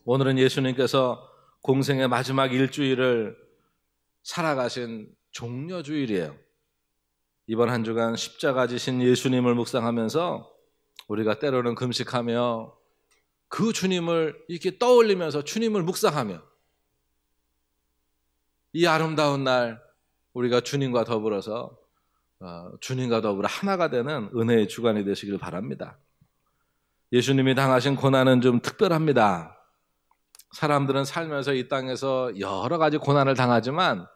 오늘은 예수님께서 공생의 마지막 일주일을 살아가신 종려주일이에요. 이번 한 주간 십자가 지신 예수님을 묵상하면서 우리가 때로는 금식하며 그 주님을 이렇게 떠올리면서 주님을 묵상하며 이 아름다운 날 우리가 주님과 더불어 하나가 되는 은혜의 주간이 되시길 바랍니다. 예수님이 당하신 고난은 좀 특별합니다. 사람들은 살면서 이 땅에서 여러 가지 고난을 당하지만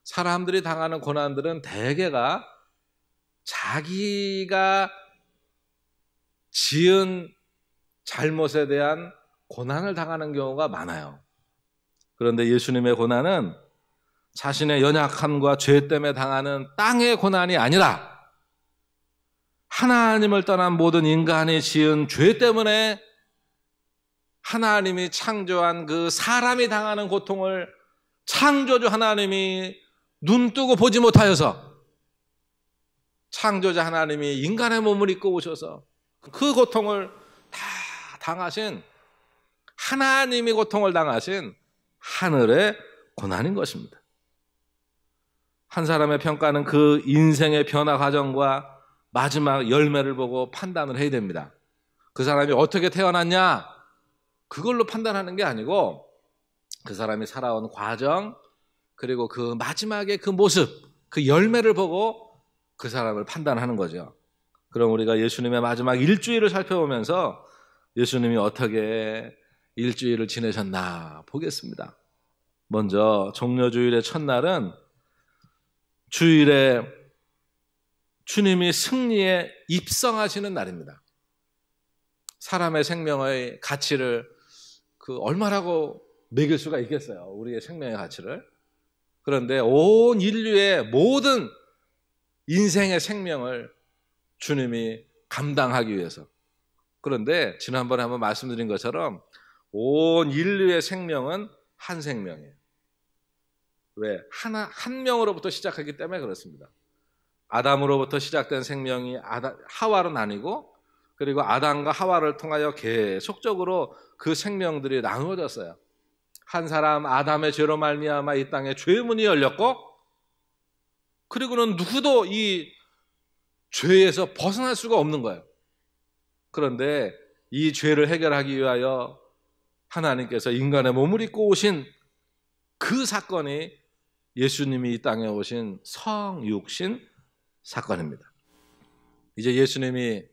사람들이 당하는 고난들은 대개가 자기가 지은 잘못에 대한 고난을 당하는 경우가 많아요. 그런데 예수님의 고난은 자신의 연약함과 죄 때문에 당하는 땅의 고난이 아니라 하나님을 떠난 모든 인간이 지은 죄 때문에 하나님이 창조한 그 사람이 당하는 고통을 창조주 하나님이 눈뜨고 보지 못하여서 창조자 하나님이 인간의 몸을 입고 오셔서 그 고통을 다 당하신, 하나님이 고통을 당하신 하늘의 고난인 것입니다. 한 사람의 평가는 그 인생의 변화 과정과 마지막 열매를 보고 판단을 해야 됩니다. 그 사람이 어떻게 태어났냐, 그걸로 판단하는 게 아니고 그 사람이 살아온 과정, 그리고 그 마지막의 그 모습, 그 열매를 보고 그 사람을 판단하는 거죠. 그럼 우리가 예수님의 마지막 일주일을 살펴보면서 예수님이 어떻게 일주일을 지내셨나 보겠습니다. 먼저 종려주일의 첫날은 주일에 주님이 승리에 입성하시는 날입니다. 사람의 생명의 가치를 얼마라고 매길 수가 있겠어요, 우리의 생명의 가치를. 그런데 온 인류의 모든 인생의 생명을 주님이 감당하기 위해서. 그런데 지난번에 한번 말씀드린 것처럼 온 인류의 생명은 한 생명이에요. 왜? 한 명으로부터 시작하기 때문에 그렇습니다. 아담으로부터 시작된 생명이 하와로 나뉘고, 그리고 아담과 하와를 통하여 계속적으로 그 생명들이 나누어졌어요. 한 사람 아담의 죄로 말미암아 이 땅에 죄의 문이 열렸고, 그리고는 누구도 이 죄에서 벗어날 수가 없는 거예요. 그런데 이 죄를 해결하기 위하여 하나님께서 인간의 몸을 입고 오신 그 사건이 예수님이 이 땅에 오신 성육신 사건입니다. 이제 예수님이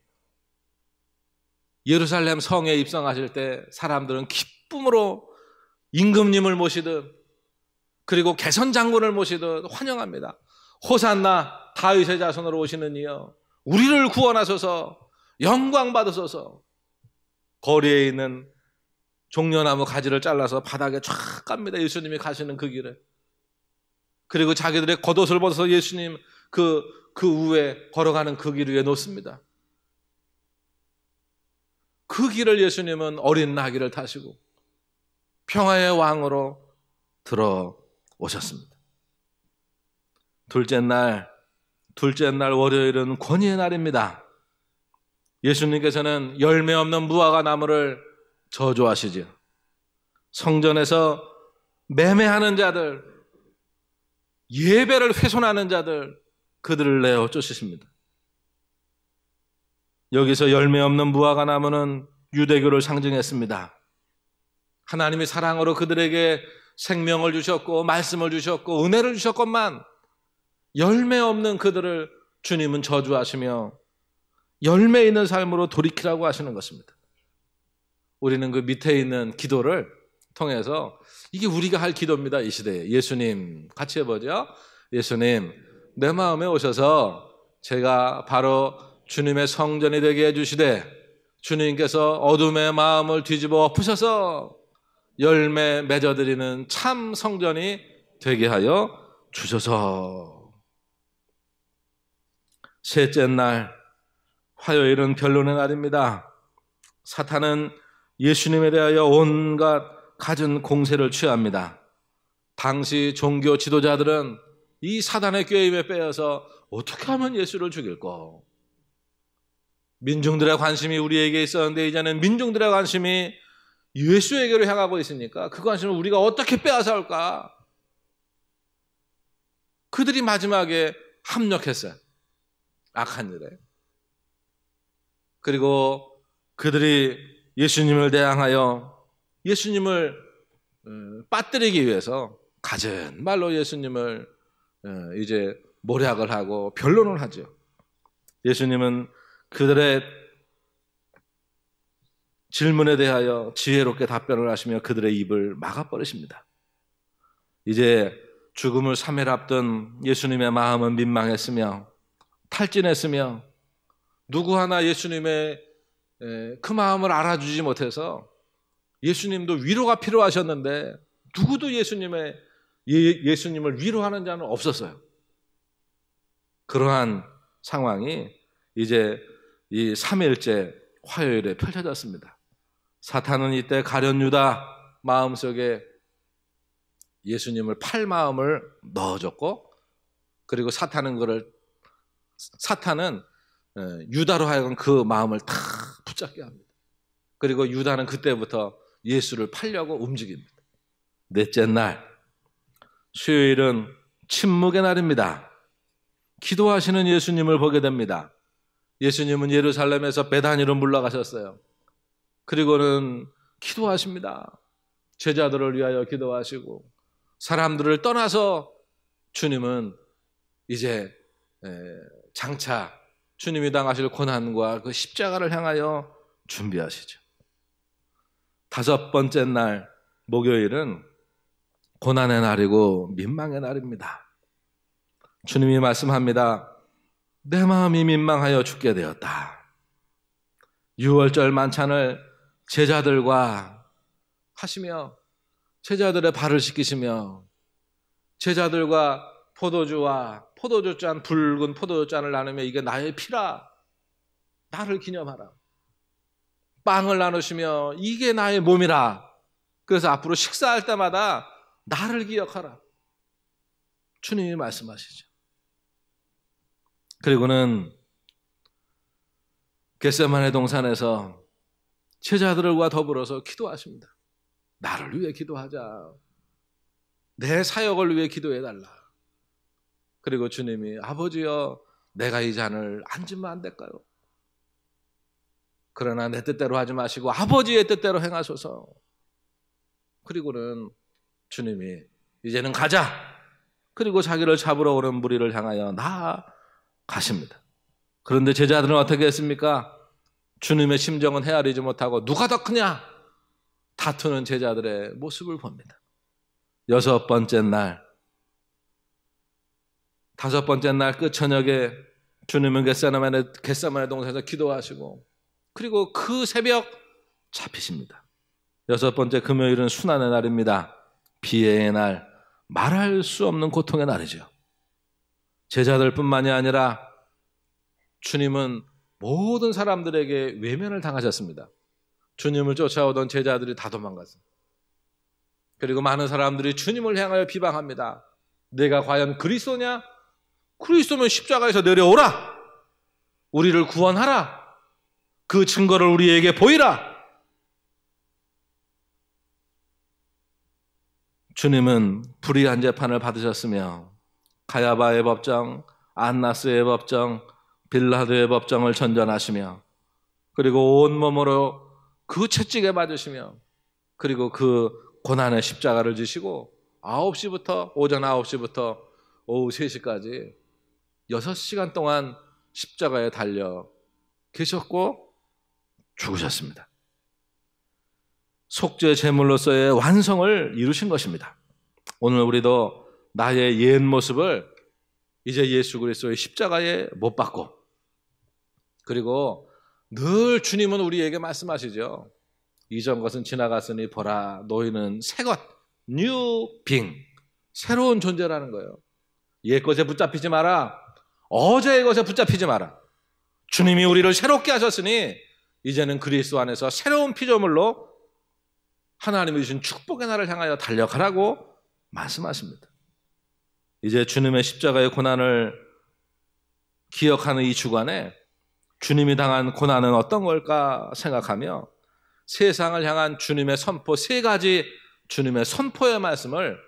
예루살렘 성에 입성하실 때 사람들은 기쁨으로 임금님을 모시듯, 그리고 개선장군을 모시듯 환영합니다. 호산나, 다윗의 자손으로 오시는 이여, 우리를 구원하소서, 영광 받으소서. 거리에 있는 종려나무 가지를 잘라서 바닥에 쫙 깝니다, 예수님이 가시는 그 길에. 그리고 자기들의 겉옷을 벗어서 예수님 그 위에 걸어가는 그 길 위에 놓습니다. 그 길을 예수님은 어린 나귀를 타시고 평화의 왕으로 들어오셨습니다. 둘째 날 월요일은 권위의 날입니다. 예수님께서는 열매 없는 무화과 나무를 저주하시지요. 성전에서 매매하는 자들, 예배를 훼손하는 자들, 그들을 내어 쫓으십니다. 여기서 열매 없는 무화과 나무는 유대교를 상징했습니다. 하나님이 사랑으로 그들에게 생명을 주셨고 말씀을 주셨고 은혜를 주셨건만 열매 없는 그들을 주님은 저주하시며 열매 있는 삶으로 돌이키라고 하시는 것입니다. 우리는 그 밑에 있는 기도를 통해서 이게 우리가 할 기도입니다, 이 시대에. 예수님, 같이 해보죠. 예수님, 내 마음에 오셔서 제가 바로 주님의 성전이 되게 해주시되 주님께서 어둠의 마음을 뒤집어 엎으셔서 열매 맺어드리는 참 성전이 되게 하여 주셔서. 셋째 날 화요일은 변론의 날입니다. 사탄은 예수님에 대하여 온갖 갖은 공세를 취합니다. 당시 종교 지도자들은 이 사단의 꾀임에 빼어서 어떻게 하면 예수를 죽일까? 민중들의 관심이 우리에게 있었는데 이제는 민중들의 관심이 예수에게로 향하고 있으니까 그 관심을 우리가 어떻게 빼앗아올까? 그들이 마지막에 합력했어요. 악한 일에. 그리고 그들이 예수님을 대항하여 예수님을 빠뜨리기 위해서 갖은 말로 예수님을 이제 모략을 하고 변론을 하죠. 예수님은 그들의 질문에 대하여 지혜롭게 답변을 하시며 그들의 입을 막아버리십니다. 이제 죽음을 3일 앞둔 예수님의 마음은 민망했으며 탈진했으며 누구 하나 예수님의 그 마음을 알아주지 못해서 예수님도 위로가 필요하셨는데 누구도 예수님을 위로하는 자는 없었어요. 그러한 상황이 이제 이 3일째 화요일에 펼쳐졌습니다. 사탄은 이때 가룟 유다 마음속에 예수님을 팔 마음을 넣어줬고, 그리고 사탄은 유다로 하여금 그 마음을 다 붙잡게 합니다. 그리고 유다는 그때부터 예수를 팔려고 움직입니다. 넷째 날, 수요일은 침묵의 날입니다. 기도하시는 예수님을 보게 됩니다. 예수님은 예루살렘에서 베다니로 물러가셨어요. 그리고는 기도하십니다. 제자들을 위하여 기도하시고 사람들을 떠나서 주님은 이제 장차 주님이 당하실 고난과 그 십자가를 향하여 준비하시죠. 5번째 날 목요일은 고난의 날이고 민망의 날입니다. 주님이 말씀합니다. 내 마음이 민망하여 죽게 되었다. 유월절 만찬을 제자들과 하시며 제자들의 발을 씻기시며 제자들과 포도주와 포도주잔, 붉은 포도주잔을 나누며 이게 나의 피라, 나를 기념하라. 빵을 나누시며 이게 나의 몸이라. 그래서 앞으로 식사할 때마다 나를 기억하라. 주님이 말씀하시죠. 그리고는 겟세마네 동산에서 제자들과 더불어서 기도하십니다. 나를 위해 기도하자. 내 사역을 위해 기도해달라. 그리고 주님이 아버지여 내가 이 잔을 안 주면 안 될까요? 그러나 내 뜻대로 하지 마시고 아버지의 뜻대로 행하소서. 그리고는 주님이 이제는 가자. 그리고 자기를 잡으러 오는 무리를 향하여 나아가십니다. 그런데 제자들은 어떻게 했습니까? 주님의 심정은 헤아리지 못하고 누가 더 크냐? 다투는 제자들의 모습을 봅니다. 6번째 날, 5번째 날 끝저녁에 주님은 겟세마네 동산에서 기도하시고 그리고 그 새벽 잡히십니다. 6번째 금요일은 순환의 날입니다. 비애의 날, 말할 수 없는 고통의 날이죠. 제자들뿐만이 아니라 주님은 모든 사람들에게 외면을 당하셨습니다. 주님을 쫓아오던 제자들이 다 도망갔습니다. 그리고 많은 사람들이 주님을 향하여 비방합니다. 내가 과연 그리스도냐? 그리스도면 십자가에서 내려오라. 우리를 구원하라. 그 증거를 우리에게 보이라. 주님은 불의한 재판을 받으셨으며 가야바의 법정, 안나스의 법정, 빌라도의 법정을 전전하시며 그리고 온몸으로 그 채찍에 맞으시며 그리고 그 고난의 십자가를 지시고 오전 9시부터 오후 3시까지 6시간 동안 십자가에 달려 계셨고 죽으셨습니다. 속죄 제물로서의 완성을 이루신 것입니다. 오늘 우리도 나의 옛 모습을 이제 예수 그리스도의 십자가에 못 박고 그리고 늘 주님은 우리에게 말씀하시죠. 이전 것은 지나갔으니 보라 너희는 새것 new being 새로운 존재라는 거예요. 옛 것에 붙잡히지 마라. 어제의 것에 붙잡히지 마라. 주님이 우리를 새롭게 하셨으니 이제는 그리스도 안에서 새로운 피조물로 하나님이 주신 축복의 날을 향하여 달려가라고 말씀하십니다. 이제 주님의 십자가의 고난을 기억하는 이 주간에 주님이 당한 고난은 어떤 걸까 생각하며 세상을 향한 주님의 선포, 세 가지 주님의 선포의 말씀을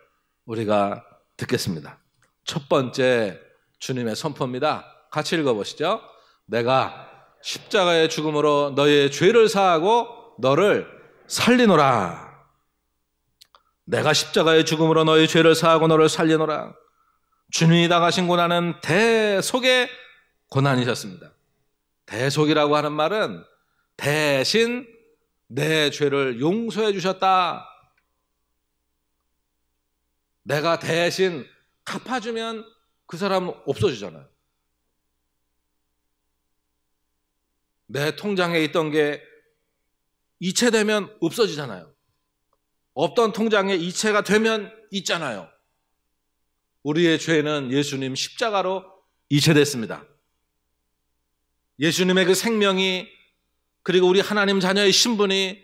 우리가 듣겠습니다. 첫 번째 주님의 선포입니다. 같이 읽어보시죠. 내가 십자가의 죽음으로 너의 죄를 사하고 너를 살리노라. 내가 십자가의 죽음으로 너의 죄를 사하고 너를 살리노라. 주님이 당하신 고난은 대속의 고난이셨습니다. 대속이라고 하는 말은 대신 내 죄를 용서해 주셨다. 내가 대신 갚아주면 그 사람은 없어지잖아요. 내 통장에 있던 게 이체되면 없어지잖아요. 없던 통장에 이체가 되면 있잖아요. 우리의 죄는 예수님 십자가로 이체됐습니다. 예수님의 그 생명이, 그리고 우리 하나님 자녀의 신분이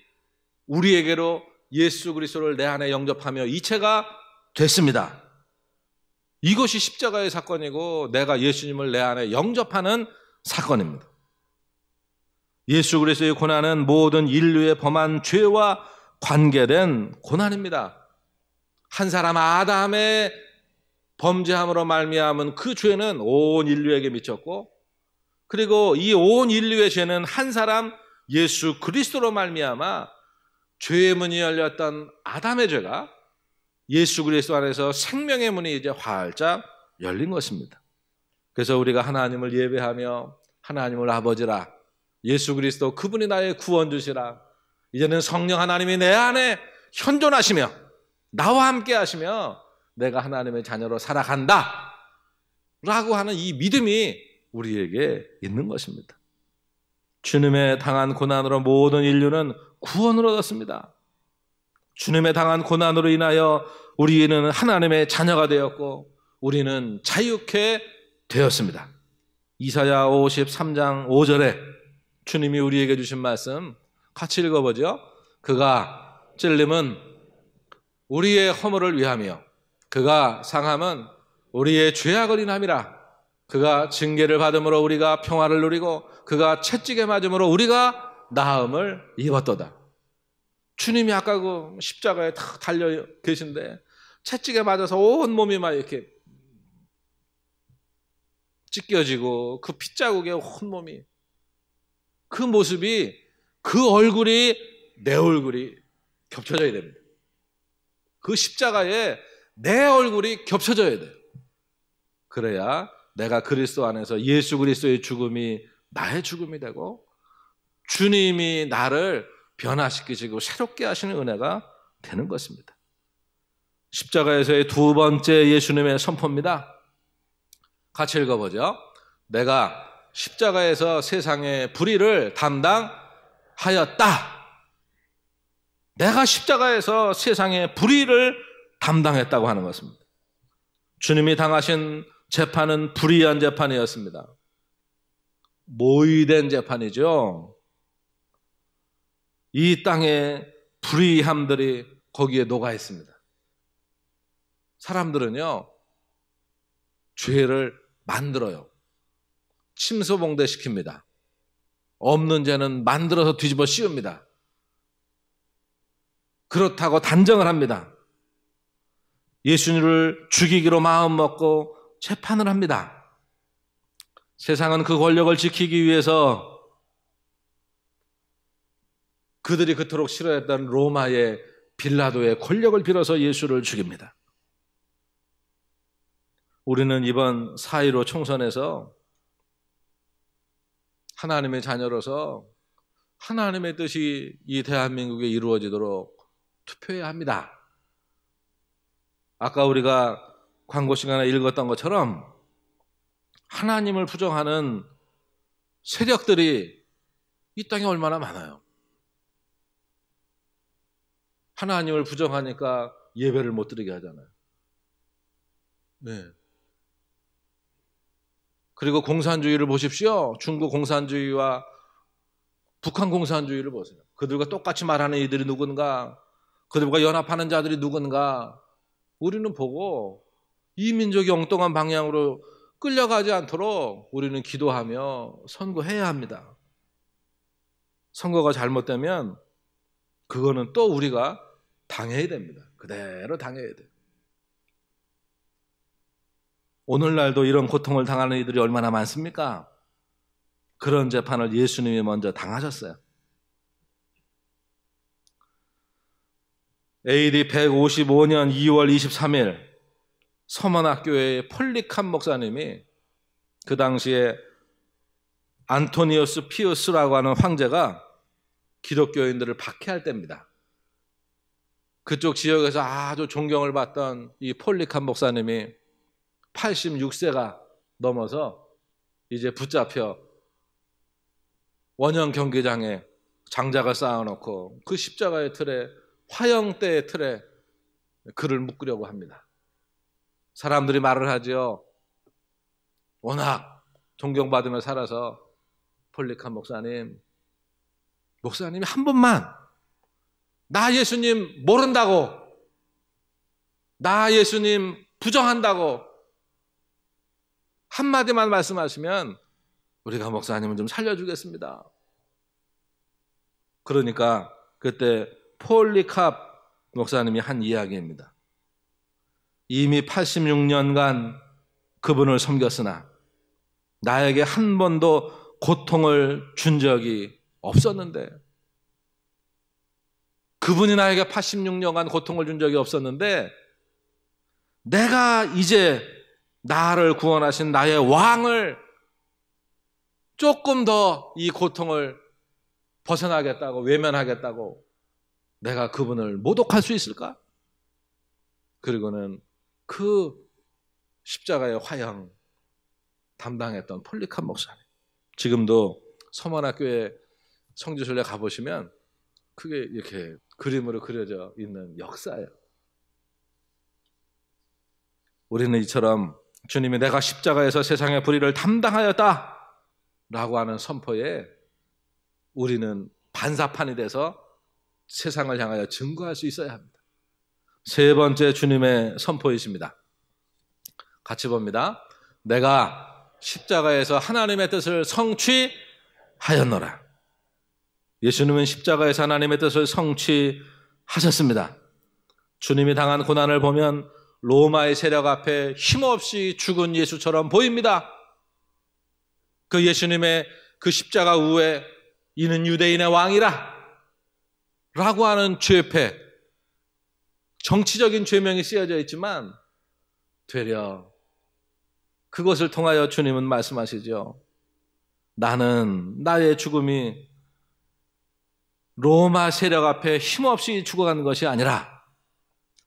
우리에게로 예수 그리스도를 내 안에 영접하며 이체가 됐습니다. 이것이 십자가의 사건이고 내가 예수님을 내 안에 영접하는 사건입니다. 예수 그리스도의 고난은 모든 인류의 범한 죄와 관계된 고난입니다. 한 사람 아담의 범죄함으로 말미암은 그 죄는 온 인류에게 미쳤고, 그리고 이 온 인류의 죄는 한 사람 예수 그리스도로 말미암아 죄의 문이 열렸던 아담의 죄가 예수 그리스도 안에서 생명의 문이 이제 활짝 열린 것입니다. 그래서 우리가 하나님을 예배하며 하나님을 아버지라, 예수 그리스도 그분이 나의 구원주시라, 이제는 성령 하나님이 내 안에 현존하시며 나와 함께 하시며 내가 하나님의 자녀로 살아간다 라고 하는 이 믿음이 우리에게 있는 것입니다. 주님의 당한 고난으로 모든 인류는 구원을 얻었습니다. 주님의 당한 고난으로 인하여 우리는 하나님의 자녀가 되었고 우리는 자유케 되었습니다. 이사야 53장 5절에 주님이 우리에게 주신 말씀 같이 읽어보죠. 그가 찔림은 우리의 허물을 위하며 그가 상함은 우리의 죄악을 인함이라. 그가 징계를 받음으로 우리가 평화를 누리고 그가 채찍에 맞음으로 우리가 나음을 입었도다. 주님이 아까 그 십자가에 탁 달려 계신데 채찍에 맞아서 온 몸이 막 이렇게 찢겨지고 그 핏자국에 온 몸이, 그 모습이, 그 얼굴이 내 얼굴이 겹쳐져야 됩니다. 그 십자가에 내 얼굴이 겹쳐져야 돼요. 그래야 내가 그리스도 안에서 예수 그리스도의 죽음이 나의 죽음이 되고 주님이 나를 변화시키시고 새롭게 하시는 은혜가 되는 것입니다. 십자가에서의 두 번째 예수님의 선포입니다. 같이 읽어보죠. 내가 십자가에서 세상의 불의를 담당하였다. 내가 십자가에서 세상의 불의를 담당했다고 하는 것입니다. 주님이 당하신 재판은 불의한 재판이었습니다. 모의된 재판이죠. 이 땅의 불의함들이 거기에 녹아 있습니다. 사람들은요, 죄를 만들어요. 침소봉대시킵니다. 없는 죄는 만들어서 뒤집어 씌웁니다. 그렇다고 단정을 합니다. 예수님을 죽이기로 마음먹고 재판을 합니다. 세상은 그 권력을 지키기 위해서 그들이 그토록 싫어했던 로마의 빌라도의 권력을 빌어서 예수를 죽입니다. 우리는 이번 4.15 총선에서 하나님의 자녀로서 하나님의 뜻이 이 대한민국에 이루어지도록 투표해야 합니다. 아까 우리가 광고 시간에 읽었던 것처럼 하나님을 부정하는 세력들이 이 땅에 얼마나 많아요. 하나님을 부정하니까 예배를 못 드리게 하잖아요. 네. 그리고 공산주의를 보십시오. 중국 공산주의와 북한 공산주의를 보세요. 그들과 똑같이 말하는 이들이 누군가, 그들과 연합하는 자들이 누군가, 우리는 보고 이 민족이 엉뚱한 방향으로 끌려가지 않도록 우리는 기도하며 선고해야 합니다. 선거가 잘못되면 그거는 또 우리가 당해야 됩니다. 그대로 당해야 돼요. 오늘날도 이런 고통을 당하는 이들이 얼마나 많습니까? 그런 재판을 예수님이 먼저 당하셨어요. AD 155년 2월 23일 서머나교회의 폴리캅 목사님이 그 당시에 안토니우스 피우스라고 하는 황제가 기독교인들을 박해할 때입니다. 그쪽 지역에서 아주 존경을 받던 이 폴리캅 목사님이 86세가 넘어서 이제 붙잡혀 원형 경기장에 장작을 쌓아놓고 그 십자가의 틀에, 화형대의 틀에 그를 묶으려고 합니다. 사람들이 말을 하죠. 워낙 존경받으며 살아서 폴리캅 목사님이 한 번만 나 예수님 모른다고, 나 예수님 부정한다고 한마디만 말씀하시면 우리가 목사님은 좀 살려주겠습니다. 그러니까 그때 폴리캅 목사님이 한 이야기입니다. 이미 86년간 그분을 섬겼으나 나에게 한 번도 고통을 준 적이 없었는데, 그분이 나에게 86년간 고통을 준 적이 없었는데 내가 이제 나를 구원하신 나의 왕을 조금 더 이 고통을 벗어나겠다고, 외면하겠다고 내가 그분을 모독할 수 있을까? 그리고는 그 십자가의 화형 담당했던 폴리캅 목사님, 지금도 서머나교회 성지순례 가보시면 크게 이렇게 그림으로 그려져 있는 역사예요. 우리는 이처럼 주님이 내가 십자가에서 세상의 불의를 담당하였다 라고 하는 선포에 우리는 반사판이 돼서 세상을 향하여 증거할 수 있어야 합니다. 세 번째 주님의 선포이십니다. 같이 봅니다. 내가 십자가에서 하나님의 뜻을 성취하였노라. 예수님은 십자가에서 하나님의 뜻을 성취하셨습니다. 주님이 당한 고난을 보면 로마의 세력 앞에 힘없이 죽은 예수처럼 보입니다. 그 예수님의 그 십자가 위에 이는 유대인의 왕이라 라고 하는 죄패, 정치적인 죄명이 쓰여져 있지만 되려 그것을 통하여 주님은 말씀하시죠. 나는 나의 죽음이 로마 세력 앞에 힘없이 죽어가는 것이 아니라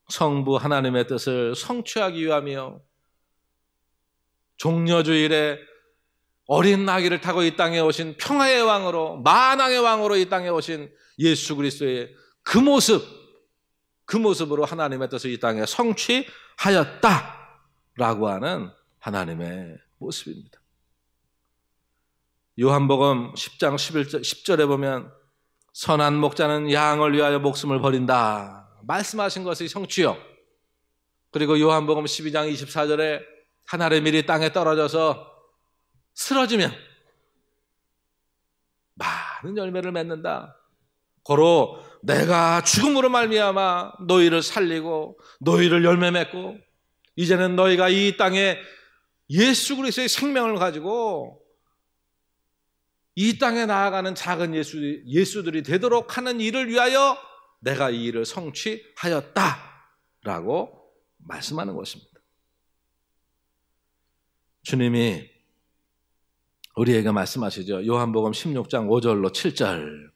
성부 하나님의 뜻을 성취하기 위함이요, 종려주일에 어린 나귀를 타고 이 땅에 오신 평화의 왕으로, 만왕의 왕으로 이 땅에 오신 예수 그리스도의 그 모습으로 하나님의 뜻을 이 땅에 성취하였다라고 하는 하나님의 모습입니다. 요한복음 10장 10절에 보면 선한 목자는 양을 위하여 목숨을 버린다 말씀하신 것이 성취요. 그리고 요한복음 12장 24절에 하늘의 밀이 땅에 떨어져서 쓰러지면 많은 열매를 맺는다. 고로 내가 죽음으로 말미암아 너희를 살리고 너희를 열매 맺고 이제는 너희가 이 땅에 예수 그리스도의 생명을 가지고 이 땅에 나아가는 작은 예수들이 되도록 하는 일을 위하여 내가 이 일을 성취하였다라고 말씀하는 것입니다. 주님이 우리에게 말씀하시죠. 요한복음 16장 5절로 7절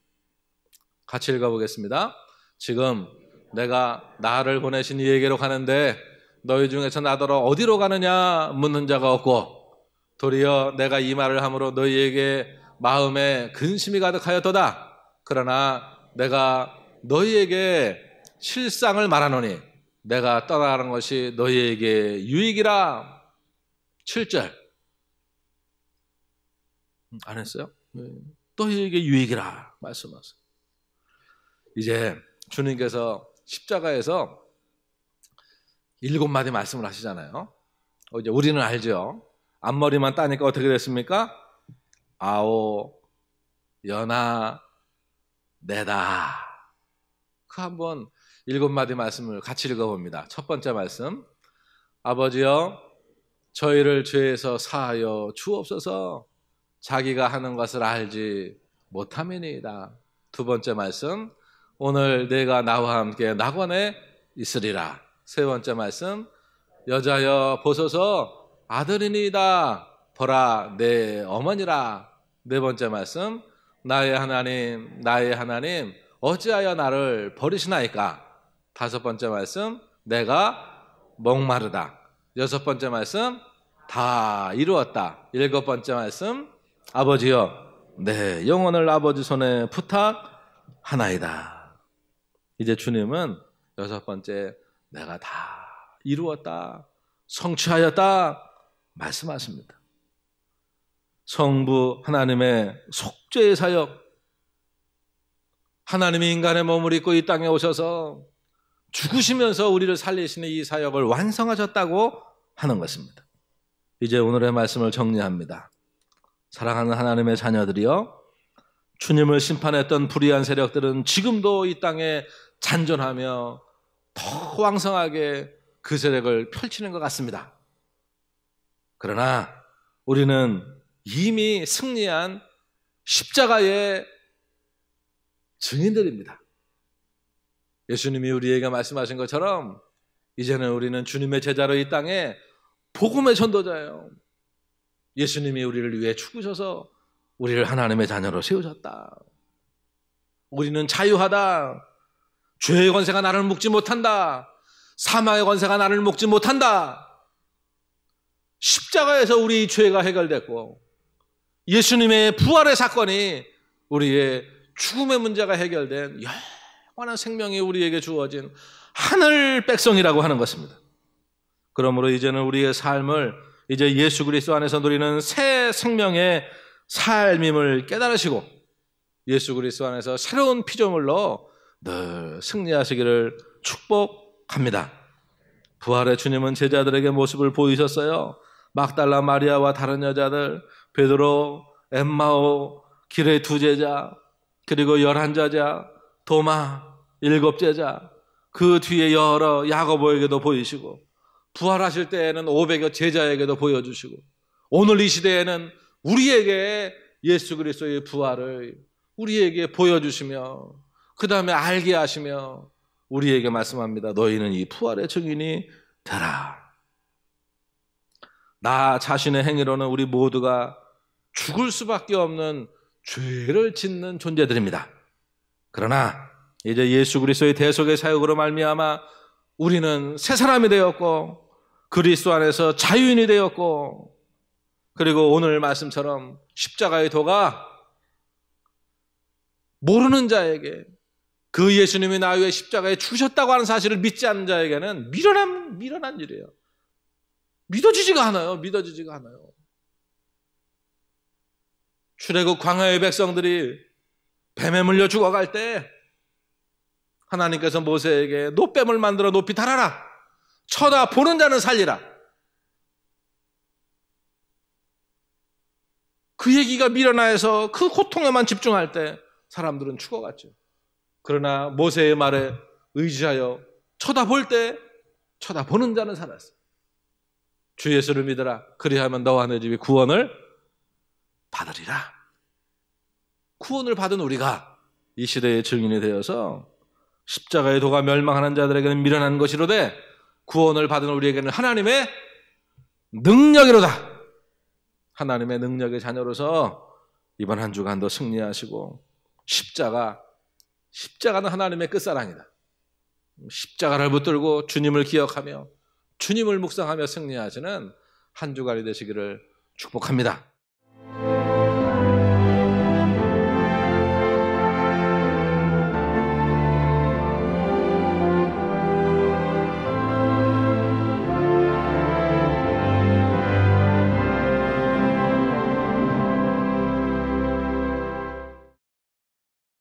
같이 읽어보겠습니다. 지금 내가 나를 보내신 이에게로 가는데 너희 중에서 나더러 어디로 가느냐 묻는 자가 없고 도리어 내가 이 말을 함으로 너희에게 마음에 근심이 가득하였도다. 그러나 내가 너희에게 실상을 말하노니 내가 떠나가는 것이 너희에게 유익이라. 7절 안 했어요? 너희에게 유익이라 말씀하세요. 이제 주님께서 십자가에서 7마디 말씀을 하시잖아요. 이제 우리는 알죠. 앞머리만 따니까 어떻게 됐습니까? 아오, 연하, 내다. 그 한번 7마디 말씀을 같이 읽어봅니다. 첫 번째 말씀, 아버지여 저희를 죄에서 사하여 주옵소서. 자기가 하는 것을 알지 못함이니이다. 두 번째 말씀, 오늘 내가 나와 함께 낙원에 있으리라. 세 번째 말씀, 여자여 보소서 아들이니이다. 보라 내 어머니라. 네 번째 말씀, 나의 하나님 어찌하여 나를 버리시나이까. 다섯 번째 말씀, 내가 목마르다. 여섯 번째 말씀, 다 이루었다. 일곱 번째 말씀, 아버지여 내 영혼을 아버지 손에 부탁하나이다. 이제 주님은 여섯 번째, 내가 다 이루었다, 성취하였다 말씀하십니다. 성부 하나님의 속죄의 사역, 하나님이 인간의 몸을 입고 이 땅에 오셔서 죽으시면서 우리를 살리시는 이 사역을 완성하셨다고 하는 것입니다. 이제 오늘의 말씀을 정리합니다. 사랑하는 하나님의 자녀들이여, 주님을 심판했던 불의한 세력들은 지금도 이 땅에 잔존하며 더 왕성하게 그 세력을 펼치는 것 같습니다. 그러나 우리는 이미 승리한 십자가의 증인들입니다. 예수님이 우리에게 말씀하신 것처럼 이제는 우리는 주님의 제자로 이 땅에 복음의 전도자예요. 예수님이 우리를 위해 죽으셔서 우리를 하나님의 자녀로 세우셨다. 우리는 자유하다. 죄의 권세가 나를 묶지 못한다. 사망의 권세가 나를 묶지 못한다. 십자가에서 우리 죄가 해결됐고 예수님의 부활의 사건이 우리의 죽음의 문제가 해결된 영원한 생명이 우리에게 주어진 하늘 백성이라고 하는 것입니다. 그러므로 이제는 우리의 삶을 이제 예수 그리스도 안에서 누리는 새 생명의 삶임을 깨달으시고 예수 그리스도 안에서 새로운 피조물로 늘 승리하시기를 축복합니다. 부활의 주님은 제자들에게 모습을 보이셨어요. 막달라 마리아와 다른 여자들, 베드로, 엠마오, 길의 두 제자, 그리고 11제자, 도마, 7제자, 그 뒤에 여러 야고보에게도 보이시고 부활하실 때에는 500여 제자에게도 보여주시고 오늘 이 시대에는 우리에게 예수 그리스도의 부활을 우리에게 보여주시며 그 다음에 알게 하시며 우리에게 말씀합니다. 너희는 이 부활의 증인이 되라. 나 자신의 행위로는 우리 모두가 죽을 수밖에 없는 죄를 짓는 존재들입니다. 그러나 이제 예수 그리스도의 대속의 사역으로 말미암아 우리는 새 사람이 되었고 그리스도 안에서 자유인이 되었고 그리고 오늘 말씀처럼 십자가의 도가 모르는 자에게 그 예수님이 나 위해 십자가에 죽으셨다고 하는 사실을 믿지 않는 자에게는 미련한 일이에요. 믿어지지가 않아요. 출애굽 광야의 백성들이 뱀에 물려 죽어갈 때 하나님께서 모세에게 노뱀을 만들어 높이 달아라. 쳐다보는 자는 살리라. 그 얘기가 미련해서 그 고통에만 집중할 때 사람들은 죽어갔죠. 그러나 모세의 말에 의지하여 쳐다볼 때 쳐다보는 자는 살았어요. 주 예수를 믿으라. 그리하면 너와 내 집이 구원을 받으리라. 구원을 받은 우리가 이 시대의 증인이 되어서 십자가의 도가 멸망하는 자들에게는 미련한 것이로되 구원을 받은 우리에게는 하나님의 능력이로다. 하나님의 능력의 자녀로서 이번 한 주간도 승리하시고 십자가는 하나님의 끝사랑이다. 십자가를 붙들고 주님을 기억하며 주님을 묵상하며 승리하시는 한 주간이 되시기를 축복합니다.